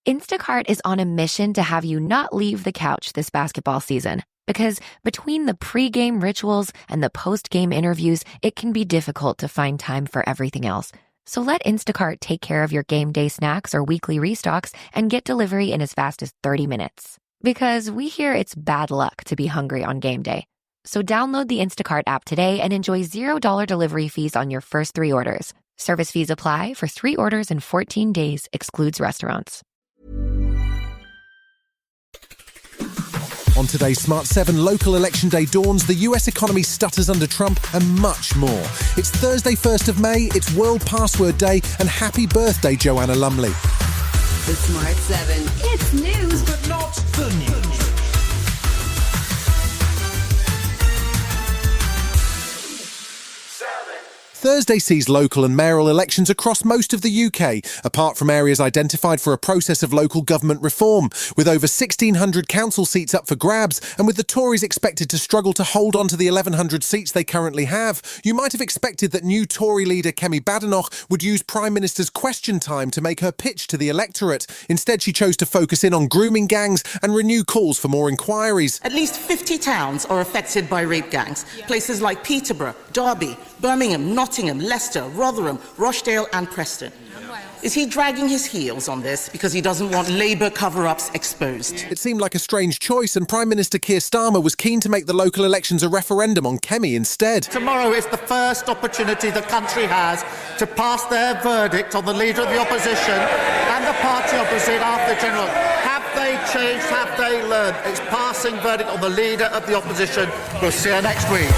Instacart is on a mission to have you not leave the couch this basketball season. Because between the pre-game rituals and the post-game interviews, it can be difficult to find time for everything else. So let Instacart take care of your game day snacks or weekly restocks and get delivery in as fast as 30 minutes. Because we hear it's bad luck to be hungry on game day. So download the Instacart app today and enjoy $0 delivery fees on your first 3 orders. Service fees apply for 3 orders in 14 days, excludes restaurants. On today's Smart 7, local election day dawns, the US economy stutters under Trump, and much more. It's Thursday, 1st of May, it's World Password Day, and happy birthday, Joanna Lumley. The Smart 7. It's news, but not the news. Thursday sees local and mayoral elections across most of the UK, apart from areas identified for a process of local government reform, with over 1,600 council seats up for grabs, and with the Tories expected to struggle to hold on to the 1,100 seats they currently have. You might have expected that new Tory leader Kemi Badenoch would use Prime Minister's question time to make her pitch to the electorate. Instead, she chose to focus in on grooming gangs and renew calls for more inquiries. At least 50 towns are affected by rape gangs. Places like Peterborough, Derby, Birmingham, Nottingham, Leicester, Rotherham, Rochdale and Preston. Is he dragging his heels on this because he doesn't want Labour cover-ups exposed? It seemed like a strange choice, and Prime Minister Keir Starmer was keen to make the local elections a referendum on Kemi instead. Tomorrow is the first opportunity the country has to pass their verdict on the leader of the opposition and the party opposite after the general. Have they changed? Have they learned? It's passing verdict on the leader of the opposition. We'll see you next week.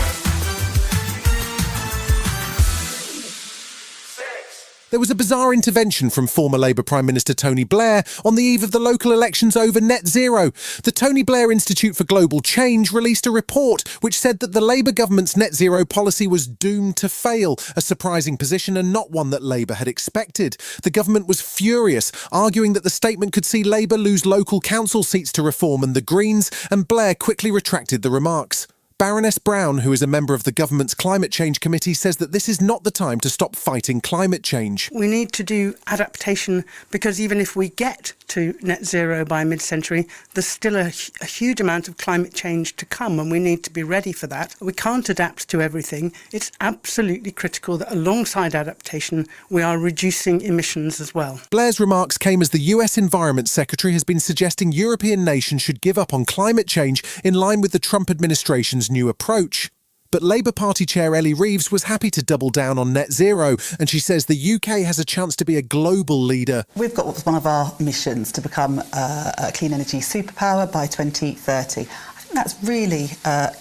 There was a bizarre intervention from former Labour Prime Minister Tony Blair on the eve of the local elections over net zero. The Tony Blair Institute for Global Change released a report which said that the Labour government's net zero policy was doomed to fail, a surprising position and not one that Labour had expected. The government was furious, arguing that the statement could see Labour lose local council seats to Reform and the Greens, and Blair quickly retracted the remarks. Baroness Brown, who is a member of the government's Climate Change Committee, says that this is not the time to stop fighting climate change. We need to do adaptation because even if we get to net zero by mid-century, there's still a huge amount of climate change to come, and we need to be ready for that. We can't adapt to everything. It's absolutely critical that alongside adaptation, we are reducing emissions as well. Blair's remarks came as the US Environment Secretary has been suggesting European nations should give up on climate change in line with the Trump administration's new approach. But Labour Party Chair Ellie Reeves was happy to double down on net zero, and she says the UK has a chance to be a global leader. We've got one of our missions to become a clean energy superpower by 2030. I think that's really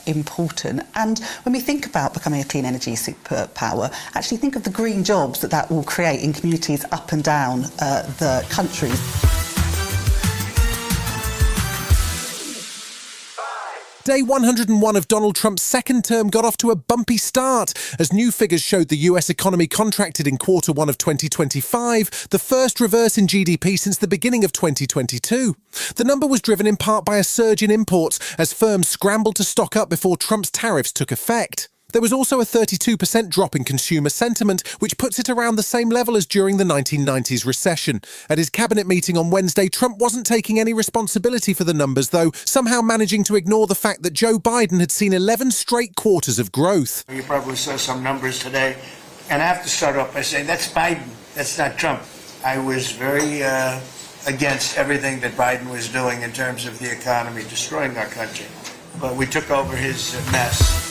important. And when we think about becoming a clean energy superpower, actually think of the green jobs that will create in communities up and down the country. Day 101 of Donald Trump's second term got off to a bumpy start as new figures showed the US economy contracted in Q1 of 2025, the first reverse in GDP since the beginning of 2022. The number was driven in part by a surge in imports as firms scrambled to stock up before Trump's tariffs took effect. There was also a 32% drop in consumer sentiment, which puts it around the same level as during the 1990s recession. At his cabinet meeting on Wednesday, Trump wasn't taking any responsibility for the numbers, though, somehow managing to ignore the fact that Joe Biden had seen 11 straight quarters of growth. You probably saw some numbers today, and I have to start off by saying that's Biden, that's not Trump. I was very against everything that Biden was doing in terms of the economy, destroying our country. But we took over his mess.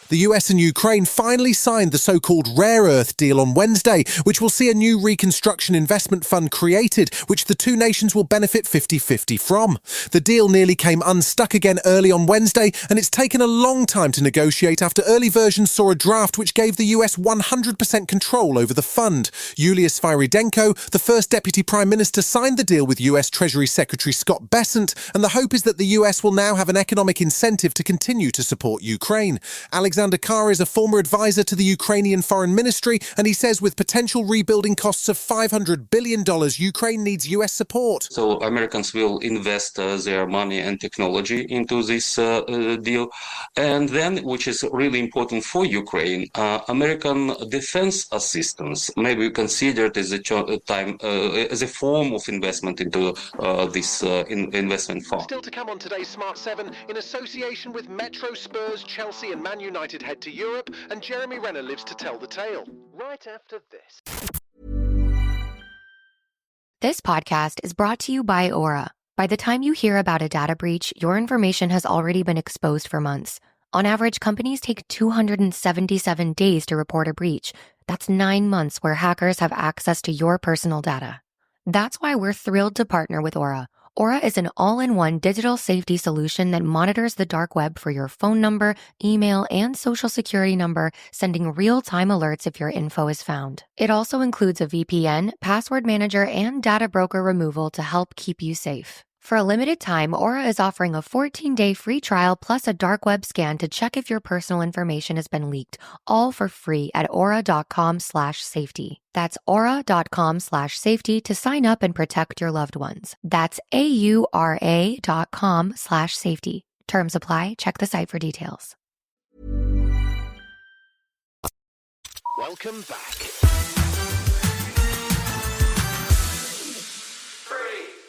The US and Ukraine finally signed the so-called rare earth deal on Wednesday, which will see a new reconstruction investment fund created, which the two nations will benefit 50-50 from. The deal nearly came unstuck again early on Wednesday, and it's taken a long time to negotiate after early versions saw a draft which gave the US 100% control over the fund. Yulia Svyrydenko, the first deputy prime minister, signed the deal with US Treasury Secretary Scott Bessent, and the hope is that the US will now have an economic incentive to continue to support Ukraine. Alexander Dandakar is a former advisor to the Ukrainian Foreign Ministry, and he says with potential rebuilding costs of $500 billion, Ukraine needs US support. So Americans will invest their money and technology into this deal. And then, which is really important for Ukraine, American defense assistance may be considered as a form of investment into this investment fund. Still to come on today's Smart 7, in association with Metro, Spurs, Chelsea and Man United head to Europe, and Jeremy Renner lives to tell the tale. Right after this. This podcast is brought to you by Aura. By the time you hear about a data breach, your information has already been exposed for months. On average, companies take 277 days to report a breach. That's 9 months where hackers have access to your personal data. That's why we're thrilled to partner with Aura. Aura is an all-in-one digital safety solution that monitors the dark web for your phone number, email, and social security number, sending real-time alerts if your info is found. It also includes a VPN, password manager, and data broker removal to help keep you safe. For a limited time, Aura is offering a 14-day free trial plus a dark web scan to check if your personal information has been leaked, all for free at aura.com/safety. That's aura.com/safety to sign up and protect your loved ones. That's AURA.com/safety. Terms apply. Check the site for details. Welcome back.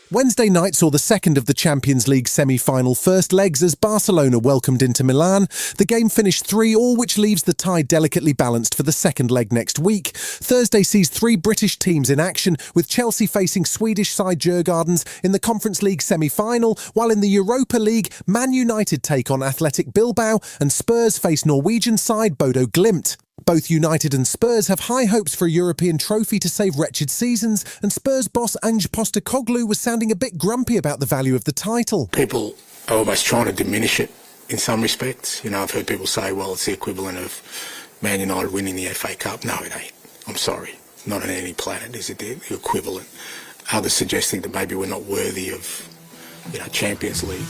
Wednesday night saw the second of the Champions League semi-final first legs as Barcelona welcomed Inter Milan. The game finished 3-3, which leaves the tie delicately balanced for the second leg next week. Thursday sees 3 British teams in action, with Chelsea facing Swedish side Djurgårdens in the Conference League semi-final, while in the Europa League, Man United take on Athletic Bilbao and Spurs face Norwegian side Bodo Glimt. Both United and Spurs have high hopes for a European trophy to save wretched seasons, and Spurs boss Ange Postecoglou was sounding a bit grumpy about the value of the title. People are almost trying to diminish it in some respects. You know, I've heard people say, well, it's the equivalent of Man United winning the FA Cup. No, it ain't. I'm sorry. Not on any planet is it the equivalent. Others suggesting that maybe we're not worthy of, Champions League.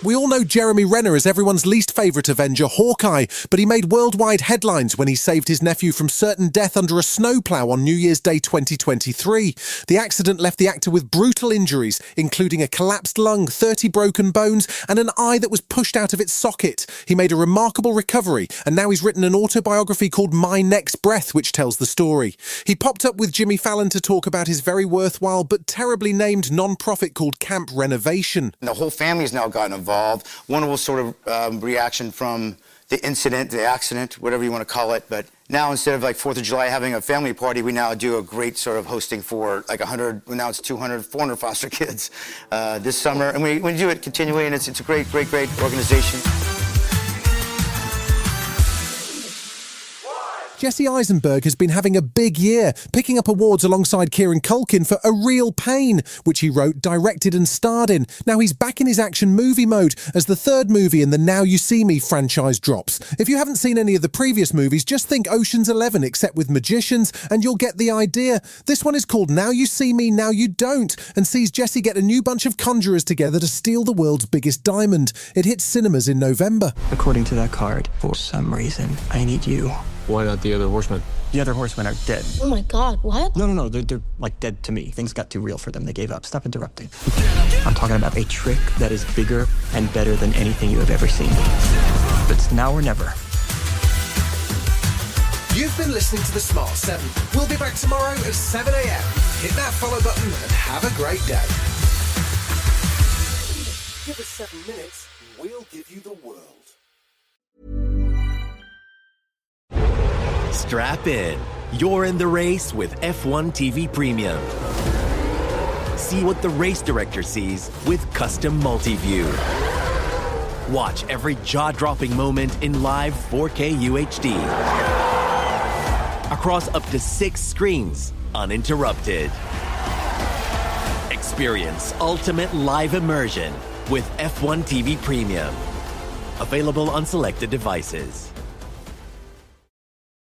We all know Jeremy Renner as everyone's least favourite Avenger, Hawkeye, but he made worldwide headlines when he saved his nephew from certain death under a snowplough on New Year's Day 2023. The accident left the actor with brutal injuries, including a collapsed lung, 30 broken bones, and an eye that was pushed out of its socket. He made a remarkable recovery, and now he's written an autobiography called My Next Breath, which tells the story. He popped up with Jimmy Fallon to talk about his very worthwhile but terribly named non-profit called Camp Renovation. The whole family's now gotten involved. Wonderful sort of reaction from the incident, the accident, whatever you want to call it. But now instead of like 4th of July having a family party, we now do a great sort of hosting for like 100, now it's 200, 400 foster kids this summer. And we do it continually, and it's a great organization. Jesse Eisenberg has been having a big year, picking up awards alongside Kieran Culkin for A Real Pain, which he wrote, directed and starred in. Now he's back in his action movie mode as the third movie in the Now You See Me franchise drops. If you haven't seen any of the previous movies, just think Ocean's 11 except with magicians and you'll get the idea. This one is called Now You See Me, Now You Don't, and sees Jesse get a new bunch of conjurers together to steal the world's biggest diamond. It hits cinemas in November. According to that card, for some reason, I need you. Why not the other horsemen? The other horsemen are dead. Oh my God, what? No, they're like dead to me. Things got too real for them. They gave up. Stop interrupting. I'm talking about a trick that is bigger and better than anything you have ever seen. It's now or never. You've been listening to The Smart 7. We'll be back tomorrow at 7 a.m. Hit that follow button and have a great day. Give us 7 minutes, we'll give you the world. Strap in. You're in the race with F1 TV Premium. See what the race director sees with custom multi-view. Watch every jaw-dropping moment in live 4K UHD. Across up to 6 screens, uninterrupted. Experience ultimate live immersion with F1 TV Premium. Available on selected devices.